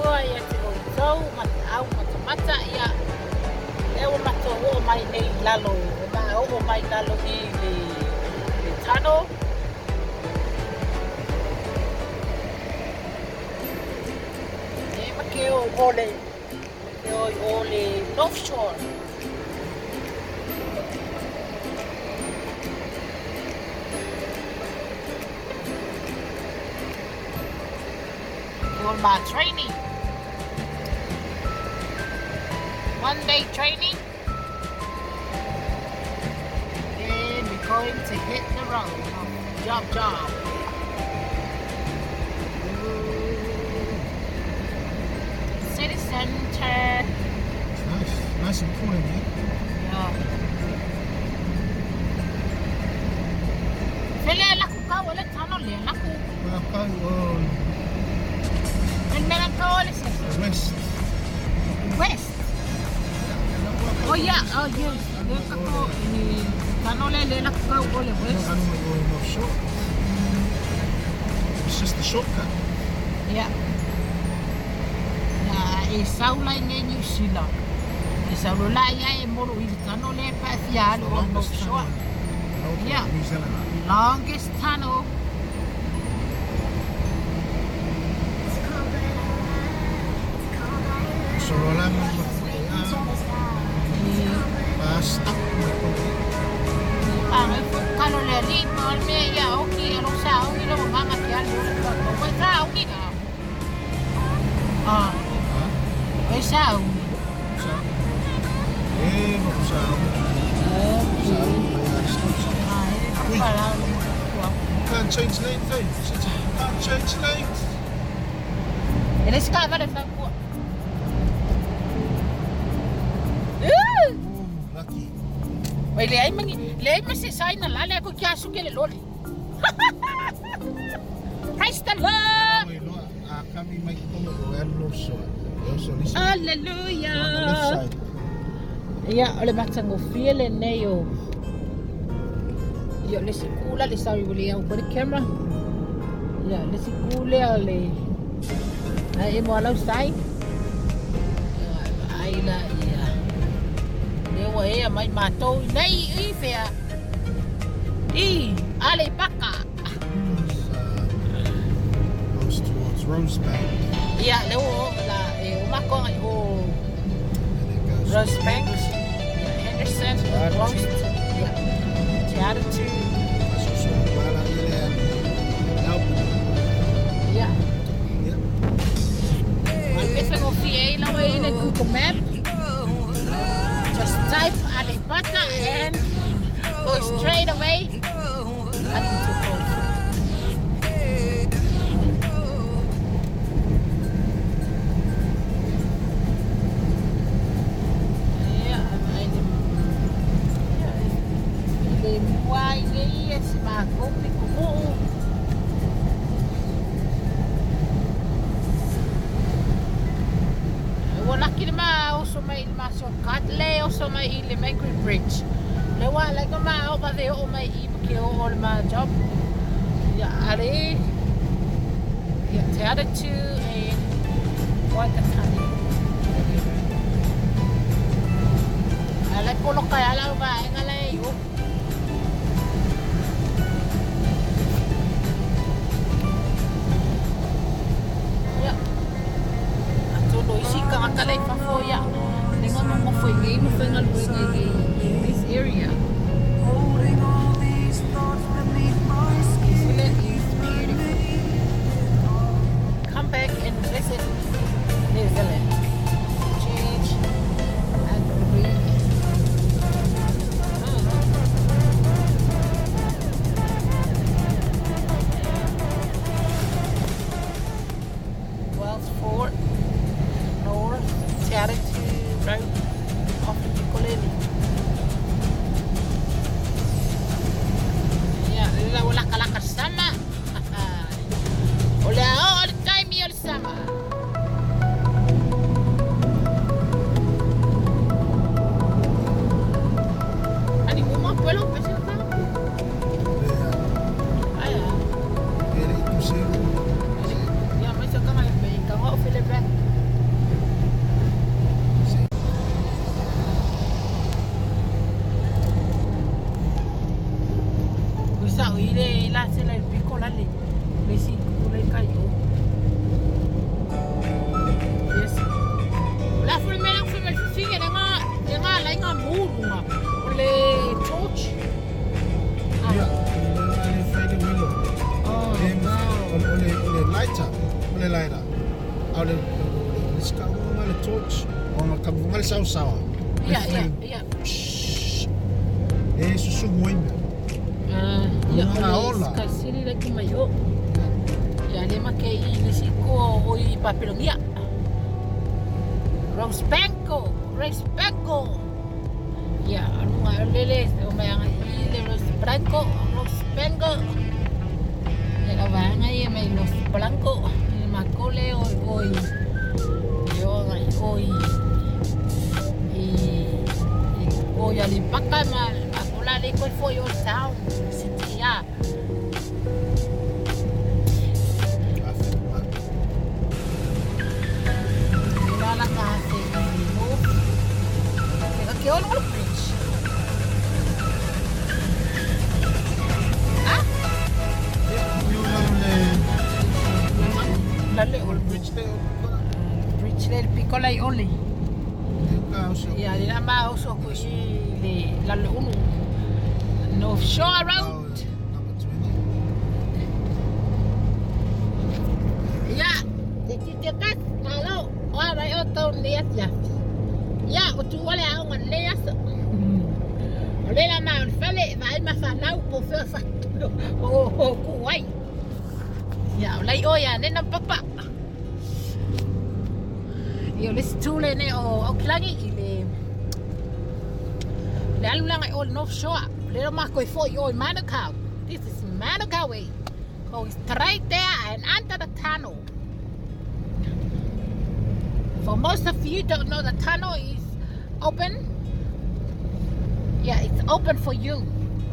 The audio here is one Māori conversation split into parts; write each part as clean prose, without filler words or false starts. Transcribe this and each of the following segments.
ingoa ia te o tau, ma te au, ma te mata ia. E o mato o mai nei lalo, e mai o mai lalo i le tano. E ma ke o ole, ke o le North Shore. Ke o ma training. 1 day training. And we're going to hit the road. Job. City center. It's nice and cool in here. Yeah. Fele laku ka wala tano le laku. And then ka wala sa West. Oh yeah, oh yes. There's ako ini tano le laku ka wala West. I don't want to go North Shore. It's just a shortcut. Yeah. E saula i New Zealand. E saula ia e moro i tano le pa fialo o North Shore. Yeah. New Zealand. Longest tunnel. So rola mo basta. Kalau le ri mo me ia o ki ro sa o ni lo mama ki alu ko ko sa o ki ka. Oi sa o. Mo sa. Can't change lane things. Can't change lanes. Ele ska va det för på. Lucky. Oi le ai se sai na la le ko kia su ke le lol. Praise the Lord. Kami may kumo North Shore. Hallelujah. Ia ole matango fiele nei o. Ia le sikula le sawi wili au por camera. Ia le sikule ale. Ai mo alau sai. Ai la ia. Le wa e mai matou nei I fea. I ale paka. Goes towards Rosebank. Ia le o la e o mako ai o Rosebank. Henderson. Roast. Ia. Attitude. Yeah. If I go now in a Google Map, just type Alipata and go straight away. Bridge. Le wala ko ma o ba de o mai I ke o ma job. Ya are. Ya te attitude and what the time. Ala polo kaya la ba ngala yo. Ya. Ato do isi ka kala pa fo ya. Ningon mo foi game mo foi ngal in this area. Holding all these thoughts beneath my skin. Is beautiful. Come back and visit New Zealand. Change and breathe. sa ile la se la piccola le sicure kayo. Yes. La primera fue el sigue nga la nga muru nga. Ole torch. Ya, ole fai wilo. Ole lighter. Ole iska ngale torch. Ona kabungal sawa. Ya. Susu moime. Ya Hola. Kasili la kumayo. Ya le makei ni siko oi papilong ya. Respeto. Ya, ano nga lele, umayang ile los blanco, Ya la van ahí me los blanco, el macole hoy. Yo hoy. Y alipaka mal, akula le ko for your town. Ya. Wala ka kasi mo. Kaya ano ko bridge? Ah? Lale all Bridge there. bridge le piccola only. Yeah. Ya, di na mauso ko le lale uno. North Shore Road. Number 20. Ya, titikat kalau orang auto lihat ya. Ya, tu wala ang lihat. Ole la ma fale vai ma fa nau po fe fa. Kuwai. Ya, lai ya nena papa. Yo les tule ne o klangi ile. Le alu lang ay all North Shore. Le ma ko fo yo Manukau. This is Manukau way. Go straight there and under the tunnel. For most of you don't know the tunnel is open. Yeah, it's open for you.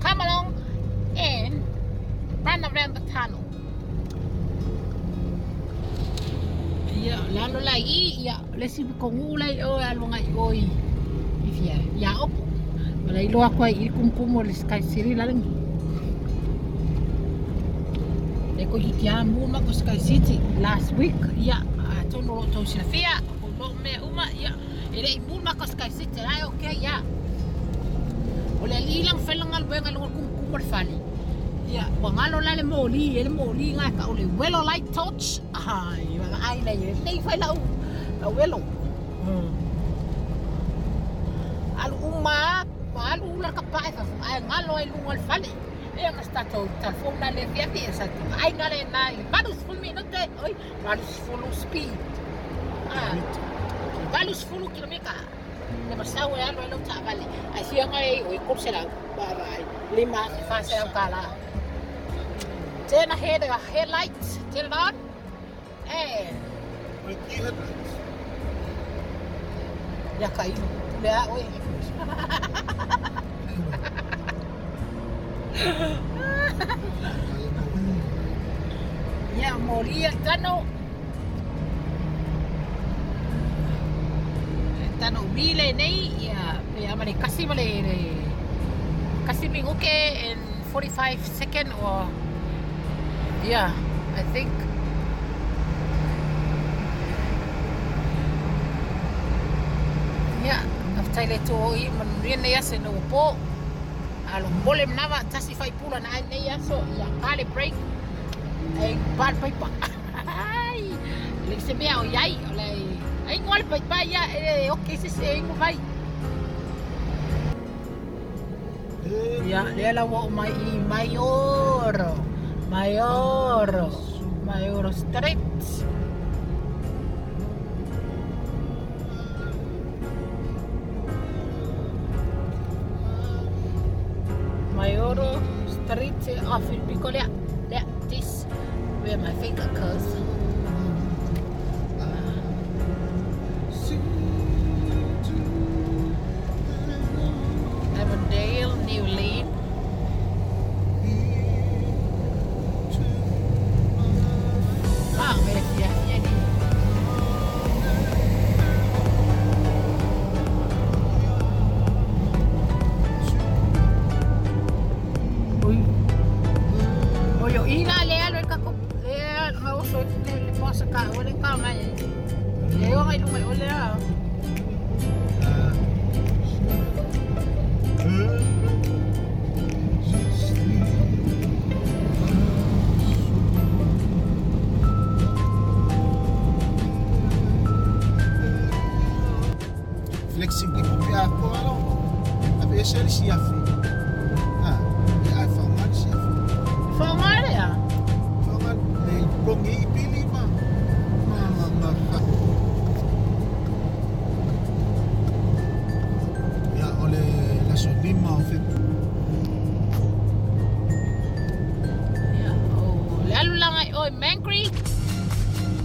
Come along and run around the tunnel. Yeah, lalo lagi ya lesi ko ngulay o alunga oi. If ya op. Wala ilo ako ay kumkumo les kay sili lang. Eko hitia mo ko Sky City last week. Ya, tono to sila me uma ya. Ile mo ko Sky City ay okay ya. Wala lilang felang albueng alunga kumkumo fali. Ya, wangalo la le moli nga ka ole welo light touch. Ai, ai na yun. Nei fai la welo. Al uma, al ula ka pa ai ngalo ai lungal fali. E ang stato telefon na le fiati sa ai ngale na balus full minute. Oi, balus full speed. Balus full kilometer. Lima sawa ya lo ta bali. Ai siya ngai oi kop sila barai. Lima fa sila kala. Turn ahead the headlights, turn it on, and With new headlights. ya kayo, ya, oi. Ya, mori el tano bile nei, ya, mari kasi minguke in 45 seconds or. Yeah, I think. Yeah, after to man ya se no po. Along bolem nava tasi fai pula na ya so ya kale break. Ay pan pai pa. Ay, se me au yai, ai ngol pai pa ya okay se ngo vai. Ya, dia la wo mai Mayor Street. Mayor Street off il piccolo this where my finger goes. Avondale, New Leaf. sa ka, wala ka mai. Leo kay lumay uli ah. Flexible på Piaco alors. Avec celle ci a fait. Ah, il a fait mal ci a fait. Faauma ya. Faauma mais bon il pili ma. Mama. Ya on la sodim en fait. Ya. Oh, lalo lang ay oy, mangry.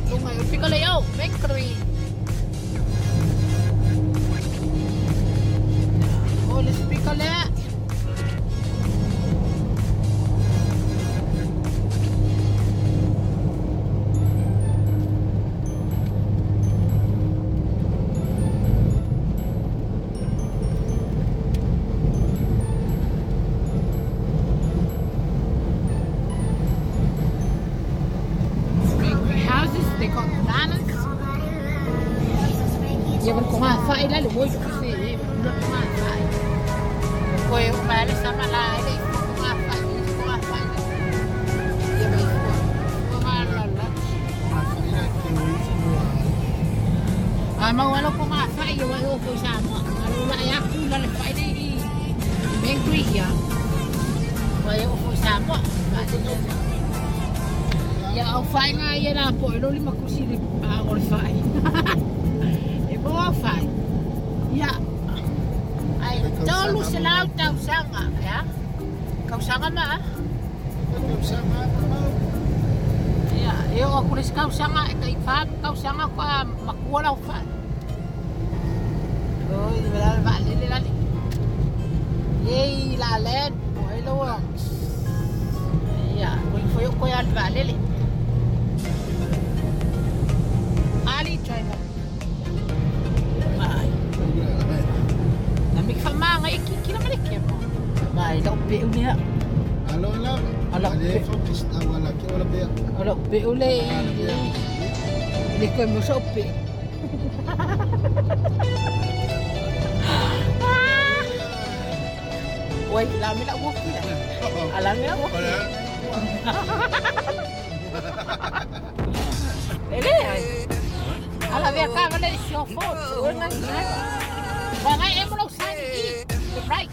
Lumay uli ka layo, mangry. Oh, let's pick a lot. Houses, they got bananas. Ya ber ko nga fa ila lu boy kasi lu nga fa. Ko yung mali sa malay ko nga fa. Ya ber ko nga lala. Mawala ko nga fa iyo wa ko sa mo. Ano na ya ko la fa ini. Mangry ya. Wa yo ko sa mo. Ya ang fa nga yan na po. Ilo lima ko sili all fa. Fai. Ya. Ay, tolu selaw tau sanga, ya. Kau sanga ma? Kau sama mau. Ya, eu aku ris kau sanga kay fa, kau sanga ko makuha law fa. Oh, wala ba lili. Yey, lalen. Oy lo. Ya, foi ko ya ba lili. Ali try mo. Namik fa mga ikikila malikya mo. May laupi uli ha. Alo lang. Alo. Ada fokus awal lagi wala biar. Laupi uli. Hindi ko mo sa upi. Uy, lami na mo. Alami na mo. Alam ya ka wala siya phone. Wala nga. Bangay mo lang sa ni. Right.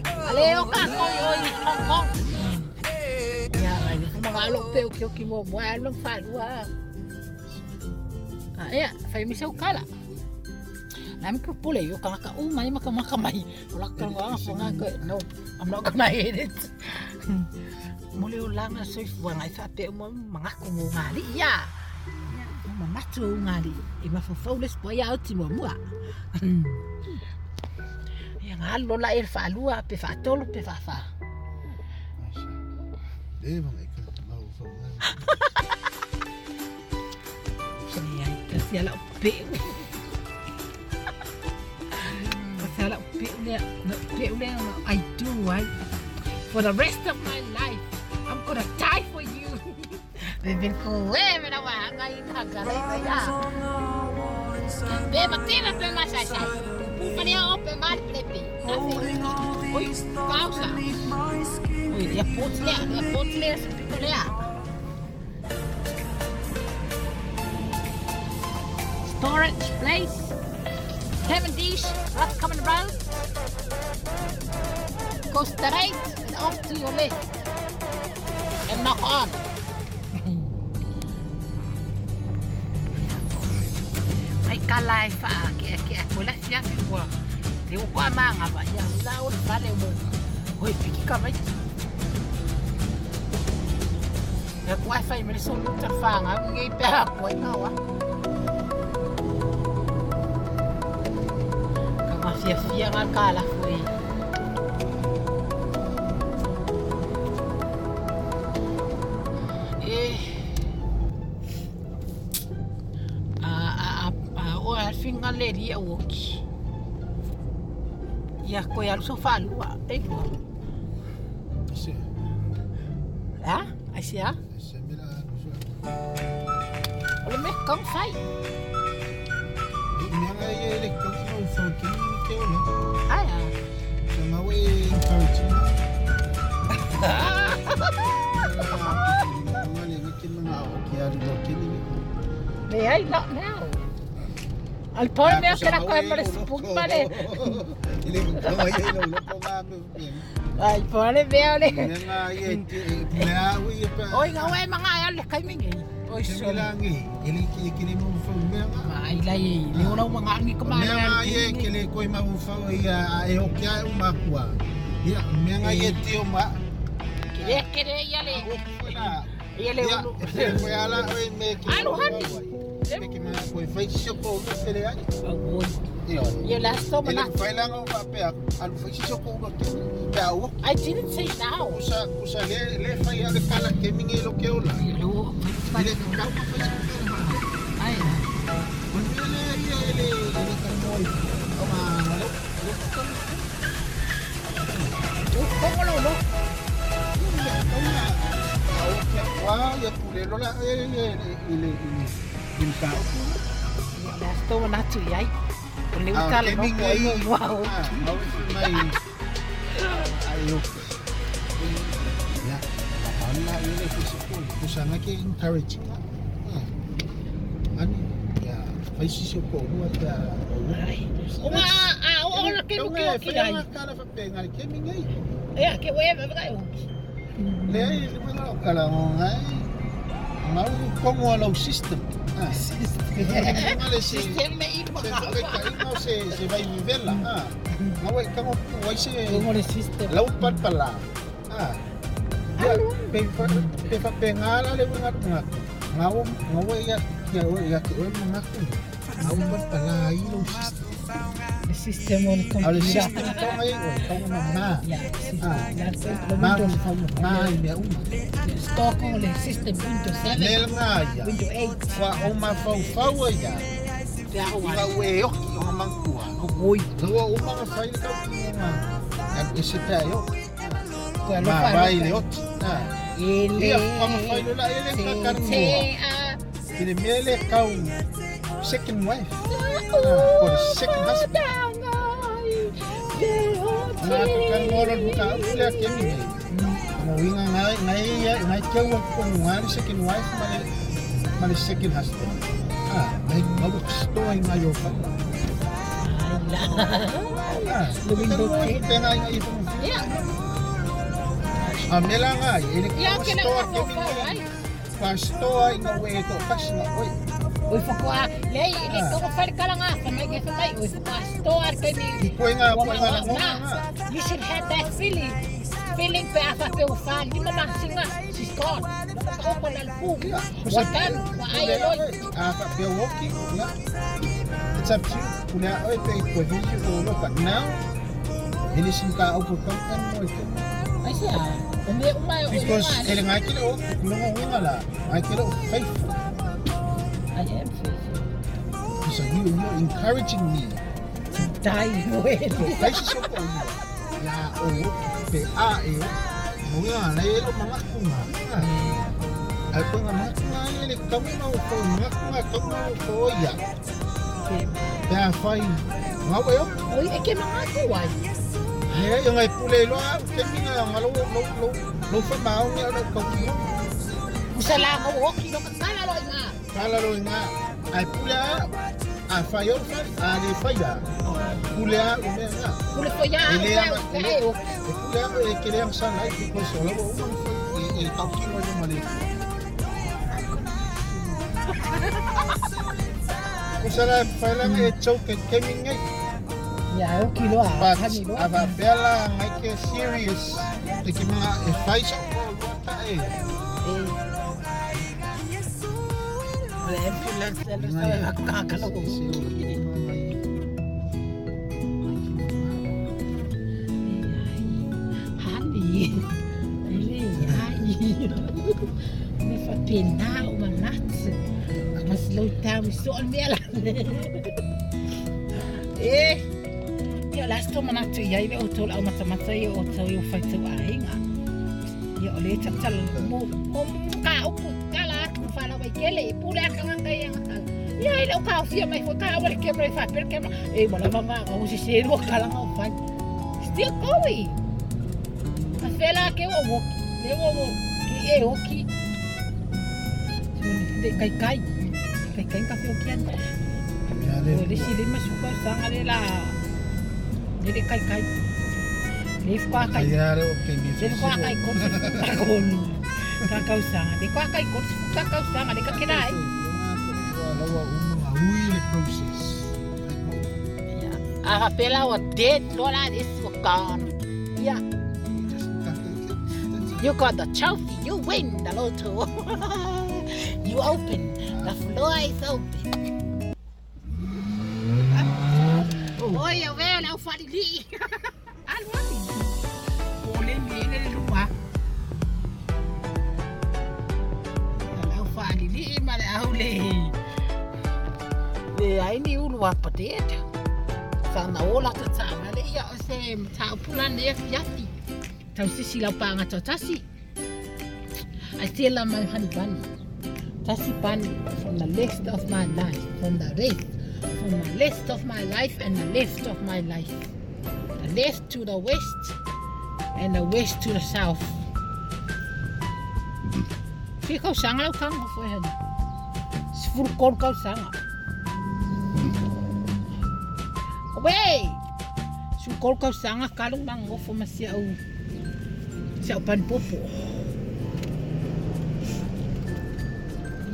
Aleo ka ko yoy Hong Kong. Ya, ay mga alope okay mo. Wala lang fa wa. Ya, fay mi sa kala. Nami ko pula yo ka umay makakamay. Wala ka nga nga no. I'm not gonna eat it. Muli ulang na soy wa ngai sa te mo mga kumungali ya. Mamato ngali imafafaules po ya utimo mua. Yang halo la el falua pe fatolo pe fafa. Bang ikan mau faham. Saya kasi ala pe. Kasi ala pe ne I do right for the rest of my life. I'm gonna die for you. Bibin ko me na wa ngayon hagaray kaya. Be matina pe masasay. Pa niya o pe mal plepi. Uy, pausa. Uy, ya potle sa pikolea. Storage place. 7 dish, what's coming around? Go straight and off to your left. And knock on. Ay kalay fa ke wala siya ko. Di ko mga ba ya laon pale mo. Hoy piki ka ba? Ya wifi mo so lutar fa nga ngi pa ko na wa. Ka mafia nga kala foi. Finga leri a woki. Ya ko ya so falua. Ego. Sim. Ah? Asia? Sim, mira, kong fai. Mea ia ele kau mau whakini ni ke ole. Ai a. Sa mau encouraging. Mali ngikin mga ako kaya rin mo kini. Me ai not now. Al pole me kena ko e mare spuk mare. Ile ko ai ele lo ko ngame. Ai pole me ole. Nga ia mea ui pa. Oi nga we mga ai le kai mingi. Oi so. Langi ile kini mo mea. Ai lai le ona mga ngi ko mare. Mea ia kele ko ma fa ia e o kia o makua. Ia mea ia tio ma. Kere ia le. Ia le uno. Ko ala oi me ki. Alo hani. Me ki ma ko fai soko mo pele ai. Agoi. Ia. Ia last time Ele na. fai lang o pa pe alu fai soko mo te. Pe au. I didn't say now. Kusa le fai ale kala ke mingi lo ke ola. Lo. Ele ka pa fai soko. Ai. Mun ele ka moi. O ma lo. Como lo. Wah, ya pule lo la ele ka. Last time na tu yai. Kung liutal no ko wow. Mau mai. Ayo. Ya. Allah ini physical. Kusana ke encourage. Ani ya, fai soko buat ya. Uma ora ke no ke dai. Cara fa pengar ke mingai. Ya ke we ba ga. Le mana kala ngai. Mau como lo system. Sistem me iba ka. Se vai viver lá. Mau como vai se Como le sistem. lau pat pala. Ya, pe fa pengala le bunga. Mau ya ke mengaku. Mau pat pala ilo system. Le sistem on Al computer. system to ai kau mama. Ya. Ma Windows ma me uma. Stock on le sistem Windows 7. Nel ngaya. Windows 8. Wa o ma fau ya. Ya Iba o. we o mangkua. Oi. Lawa o mga file ka nga. Ang isita yo. Ko lo Ma fa. baile ot. Ele. Iya kama file la ele ka karmo. Kini mele kau second wife. Or second husband. Na kan moral buka ula kemi. Mo winga ngai kau ko ngari second wife mali second husband. Baik bagus to ay ngayo pa. Lebih bukit. Tengah ingat itu. Ya. Mela nga, ini Ya kena pastor ko kami. fa ai. Pastor nga we ko kas nga oi. Oi fa ko le ile ko fa kala nga fa mai ke mai oi fa store kay mi. Ko nga nga. You should have that feeling. Feeling pa fa pe ufal di mama singa. She's gone. Ko pa na pu. Wakan wa ay loy. Fa pe walking ya. It's up to you. Kuna oi pe ko video ko lo pa now. Ini sinta au ko kan mo ito. Ay siya. Umay. Because ele nga kilo lungo nga la. Ay kilo faithful. I am faithful. So you're encouraging me. Die well. Kasi siya ko ya o pe a e mo nga na ilo mga kuma. Ay ko nga mga ele kami mo ko mga ko ya. Ya fai. Ngau yo. Oi, é que mga kuway. Yung ay pulay lo kami nga malo fa mao nga ko. Kusala ko okay no kala lo nga. Kala lo nga ay pulay fayo ali faya. Pulay nga. Kule ko ya. Pulay kaya sana because wala mo talking mo yung mali. Kusala pala nga choke kami nga. Ya, okay lo ah. But aba bela ngai ke serious tiki mga advice ko wata Ambulance na sa kakalo ko. Honey. Me fa pena o manat. Mas slow down so on me ala. Yo last time na tu yai o tol au mata yo o tol yo fai tu ainga. Yo le chatal mo ka upu kala ku fala vai kele pula kanga kaya ngata ia ile ka fia mai fo ka wale kemre fa per kemra e bona manga o si se ro kala nga fa still going a fela ke wo le wo ki e oki de kai ka fio kian le sili masuka sanga le la de kai le kwa kai le kwa kai kon kakau sanga de kwa kai kon kakau sanga de ka kirai a pela o dead lola is gone yeah you got the trophy you win the lotto you open the floor is open oi eu vejo lá o farili alwali ole ni luwa lá o farili male aule le ai ni luwa pateta sana ola tsana le ya se ta pula ne yati tau sisi la panga tasi I still love my honey bunny tasi bunny from the list of my life from the list of my life and the list of my life the left to the west and the west to the south fica sanga o kang foi han sfur kon kau sanga Wey, sukol kau sanga kalung bang mo fo masiau siau pan popo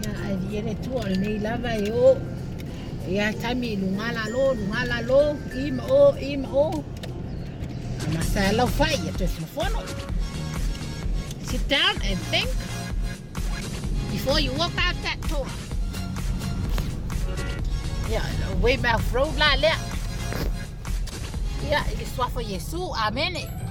ya ai tu al nei lava yo ya tami lungala lo im o masala fai ya telefono sit down and think before you walk out that door yeah way back road la le ya, ele só foi Jesus, amém.